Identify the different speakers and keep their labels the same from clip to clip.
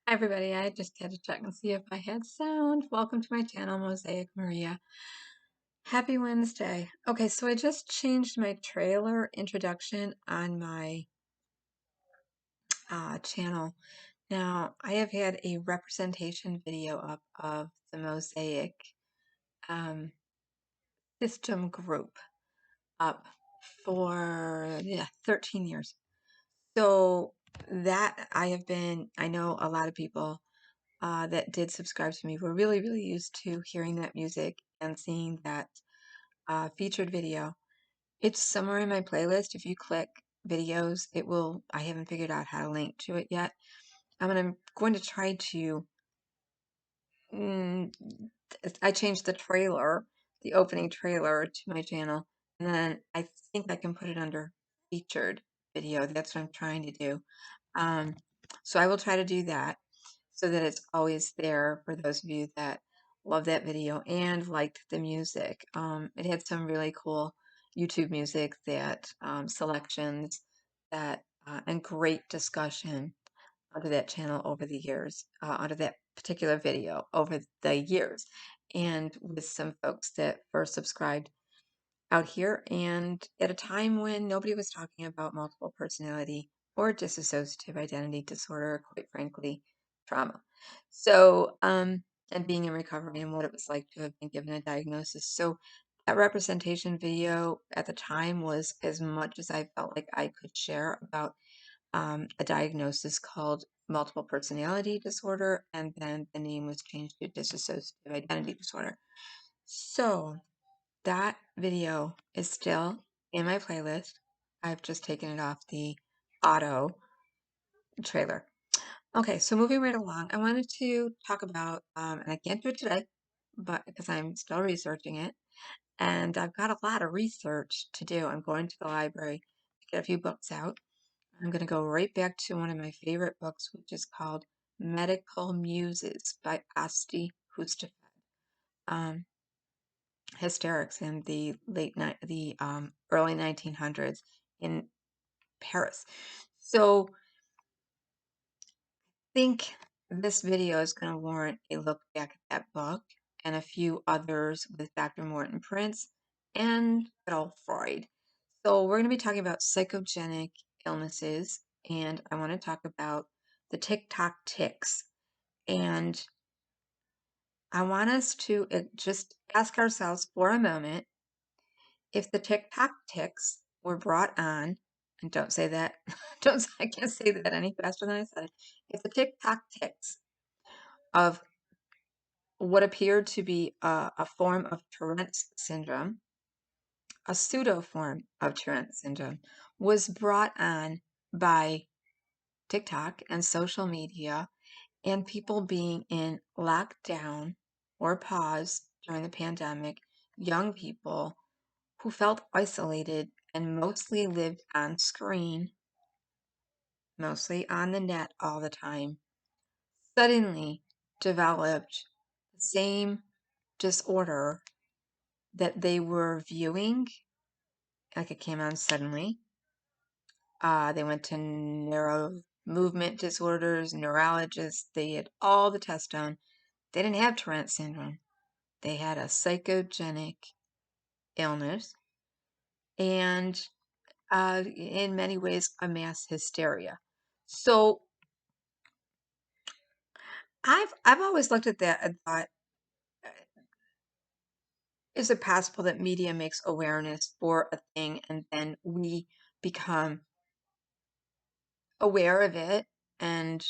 Speaker 1: Hi everybody, I just had to check and see if I had sound. Welcome to my channel, Mosaic Maria. Happy Wednesday. Okay, so I just changed my trailer introduction on my channel. Now, I have had a representation video up of the Mosaic um, system group up for 13 years. So that I know a lot of people that did subscribe to me were really, really used to hearing that music and seeing that featured video. It's somewhere in my playlist. If you click videos, it will. I haven't figured out how to link to it yet. I'm going to try to. Mm, I changed the trailer, the opening trailer to my channel, and then I think I can put it under featured video. That's what I'm trying to do. Um, so I will try to do that so that it's always there for those of you that love that video and liked the music. It had some really cool YouTube music that selections that and great discussion onto that channel over the years, onto that particular video over the years, and with some folks that first subscribed out here and at a time when nobody was talking about multiple personality or dissociative identity disorder, quite frankly, trauma. So, and being in recovery and what it was like to have been given a diagnosis. So, that representation video at the time was as much as I felt like I could share about a diagnosis called multiple personality disorder, and then the name was changed to dissociative identity disorder. So, that video is still in my playlist. I've just taken it off the auto trailer. Okay, so moving right along, I wanted to talk about, and I can't do it today, but because I'm still researching it, and I've got a lot of research to do. I'm going to the library to get a few books out. I'm going to go right back to one of my favorite books, which is called Medical Muses by Asti Hustafed. Um, Hysterics in the early 1900s in Paris. So I think this video is going to warrant a look back at that book and a few others with Dr. Morton Prince and good old Freud. So we're going to be talking about psychogenic illnesses, and I want to talk about the Tik Tok Tics. And I want us to just ask ourselves for a moment if the Tik Tok Tics were brought on, and don't say that, I can't say that any faster than I said it. If the Tik Tok Tics of what appeared to be a form of Tourette's syndrome, a pseudo form of Tourette's syndrome, was brought on by TikTok and social media and people being in lockdown or pause during the pandemic, young people who felt isolated and mostly lived on screen, mostly on the net all the time, suddenly developed the same disorder that they were viewing, like it came on suddenly. They went to neuro movement disorders, neurologists, they had all the tests done. They didn't have Tourette syndrome. They had a psychogenic illness and in many ways a mass hysteria. So I've always looked at that and thought, uh, is it possible that media makes awareness for a thing and then we become aware of it and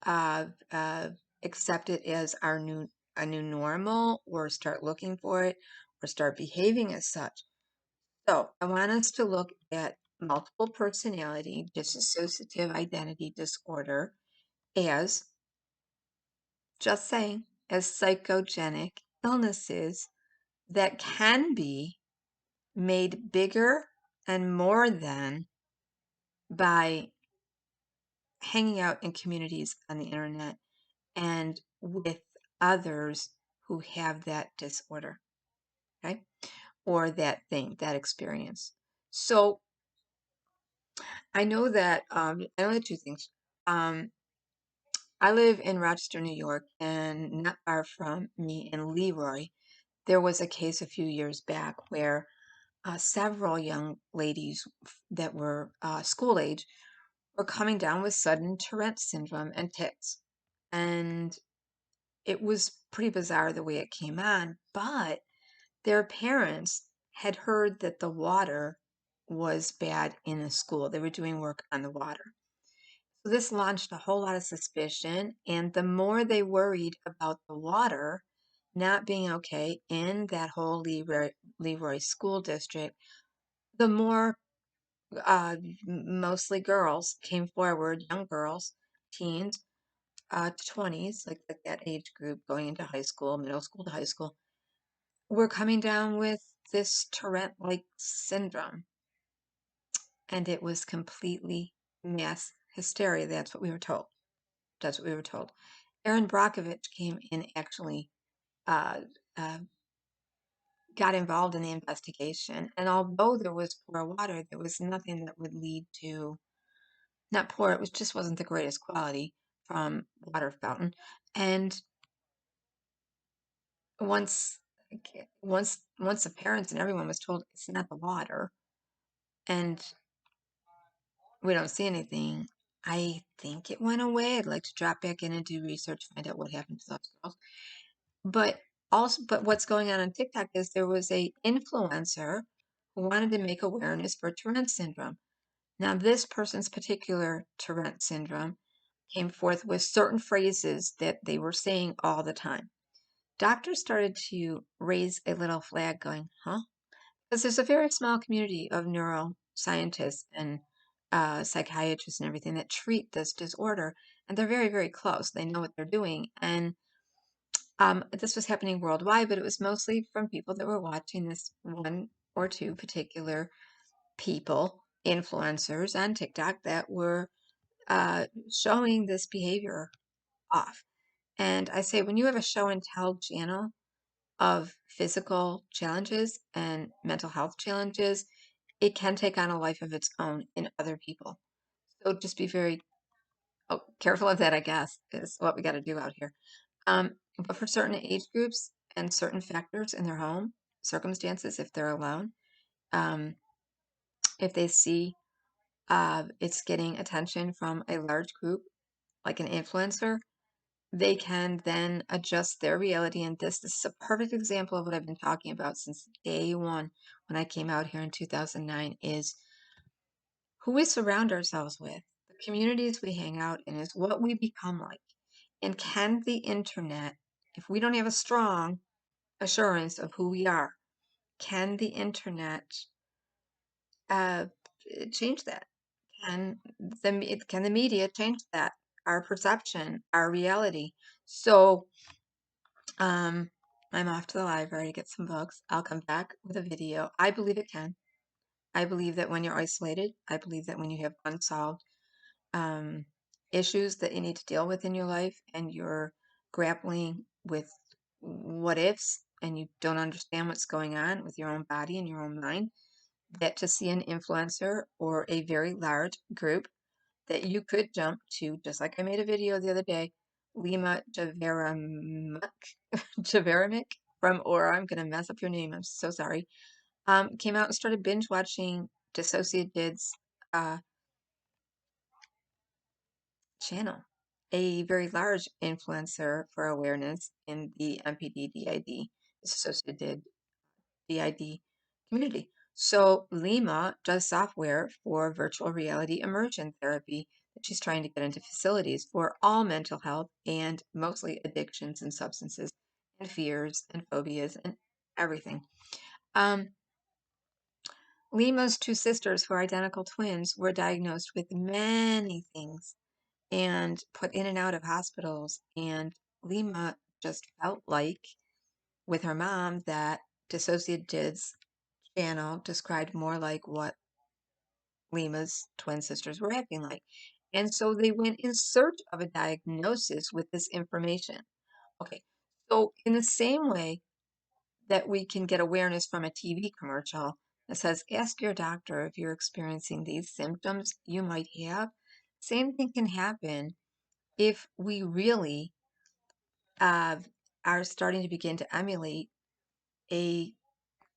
Speaker 1: uh, uh, accept it as a new normal, or start looking for it, or start behaving as such? So I want us to look at multiple personality dissociative identity disorder as, just saying, as psychogenic illnesses that can be made bigger and more than by hanging out in communities on the internet and with others who have that disorder, okay? Or that thing, that experience. So I know that I only have two things. Um, I live in Rochester, New York, and not far from me in Leroy, there was a case a few years back where several young ladies that were school age were coming down with sudden Tourette syndrome and tics. And it was pretty bizarre the way it came on, but their parents had heard that the water was bad in the school. They were doing work on the water. So this launched a whole lot of suspicion, and the more they worried about the water not being okay in that whole Leroy school district, the more mostly girls came forward, young girls, teens, to 20s, like that age group going into high school, middle school to high school, were coming down with this Tourette-like syndrome. And it was completely mass hysteria. That's what we were told. That's what we were told. Aaron Brockovich came in actually uh, uh, got involved in the investigation. And although there was poor water, there was nothing that would lead to, not poor, it was just wasn't the greatest quality from water fountain. And once once the parents and everyone was told it's not the water and we don't see anything, I think it went away. I'd like to drop back in and do research, find out what happened to those girls. But also, but what's going on TikTok is there was a influencer who wanted to make awareness for Tourette syndrome. Now, this person's particular Tourette syndrome came forth with certain phrases that they were saying all the time. Doctors started to raise a little flag going, huh? Because there's a very small community of neuroscientists and psychiatrists and everything that treat this disorder, and they're very, very close. They know what they're doing. And this was happening worldwide, but it was mostly from people that were watching this one or two particular people, influencers on TikTok that were showing this behavior off. And I say, when you have a show and tell channel of physical challenges and mental health challenges, it can take on a life of its own in other people. So just be very careful of that, I guess, is what we got to do out here. But for certain age groups and certain factors in their home circumstances, if they're alone, um, if they see it's getting attention from a large group, like an influencer, they can then adjust their reality. And this is a perfect example of what I've been talking about since day one when I came out here in 2009 is who we surround ourselves with. The communities we hang out in is what we become like. And can the internet, if we don't have a strong assurance of who we are, can the internet uh, change that? Can the media change that? Our perception, our reality. So um, I'm off to the library to get some books. I'll come back with a video. I believe it can. I believe that when you're isolated, I believe that when you have unsolved um, issues that you need to deal with in your life and you're grappling with what ifs and you don't understand what's going on with your own body and your own mind, that to see an influencer or a very large group that you could jump to, just like I made a video the other day, Lima Javeramic from Aura, I'm going to mess up your name, I'm so sorry, came out and started binge watching Dissociated's uh, channel, a very large influencer for awareness in the MPD DID, associated DID community. So Lima does software for virtual reality immersion therapy that she's trying to get into facilities for all mental health and mostly addictions and substances and fears and phobias and everything. Um, Lima's two sisters, who are identical twins, were diagnosed with many things and put in and out of hospitals. And Lima just felt like, with her mom, that dissociated's channel described more like what Lima's twin sisters were acting like. And so they went in search of a diagnosis with this information. Okay, so in the same way that we can get awareness from a TV commercial that says, ask your doctor if you're experiencing these symptoms you might have, same thing can happen if we really uh, are starting to begin to emulate a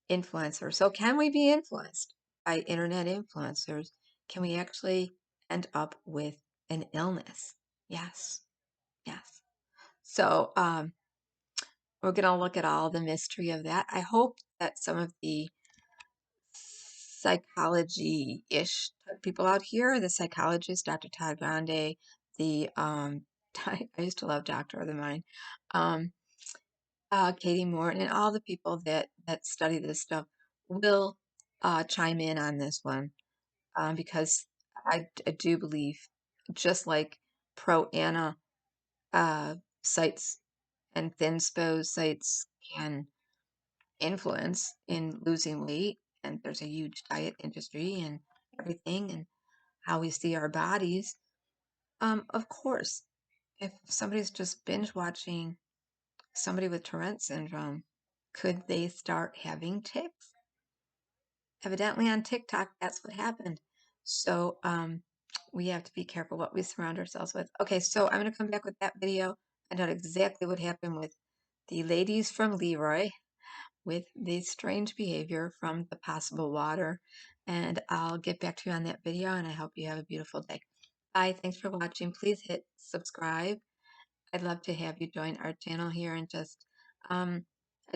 Speaker 1: influencer. So can we be influenced by internet influencers? Can we actually end up with an illness? Yes, yes. So we're going to look at all the mystery of that. I hope that some of the psychology-ish people out here, the psychologist, Dr. Todd Grande, the I used to love Doctor of the Mind, um, Katie Morton, and all the people that study this stuff will chime in on this one, because I do believe, just like pro-ana uh, sites and thinspo sites can influence in losing weight, and there's a huge diet industry and everything, and how we see our bodies. Of course, if somebody's just binge watching somebody with Tourette syndrome, could they start having tics? Evidently on TikTok, that's what happened. So we have to be careful what we surround ourselves with. Okay, so I'm going to come back with that video, find out exactly what happened with the ladies from Leroy with the strange behavior from the possible water. And I'll get back to you on that video, and I hope you have a beautiful day. Bye. Thanks for watching. Please hit subscribe. I'd love to have you join our channel here, and just I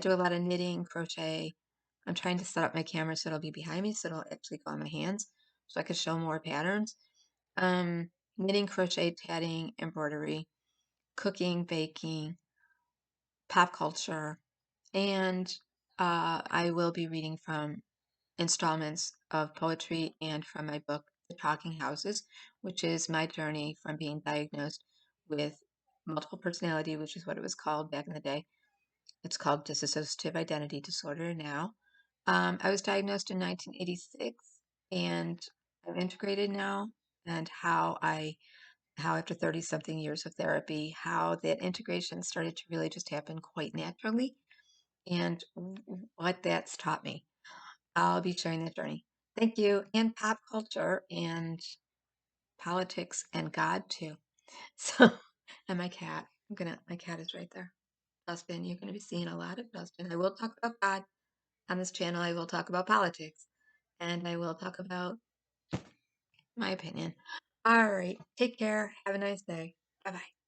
Speaker 1: do a lot of knitting, crochet. I'm trying to set up my camera so it'll be behind me, so it'll actually go on my hands, so I can show more patterns. Knitting, crochet, tatting, embroidery, cooking, baking, pop culture, and I will be reading from installments of poetry and from my book, The Talking Houses, which is my journey from being diagnosed with multiple personality, which is what it was called back in the day. It's called dissociative identity disorder now. I was diagnosed in 1986, and I'm integrated now, and how after 30 something years of therapy, how that integration started to really just happen quite naturally, and what that's taught me. I'll be sharing that journey. Thank you. And pop culture and politics and God too. So, and my cat. My cat is right there. Dustin, you're gonna be seeing a lot of Dustin. I will talk about God on this channel. I will talk about politics, and I will talk about my opinion. All right. Take care. Have a nice day. Bye bye.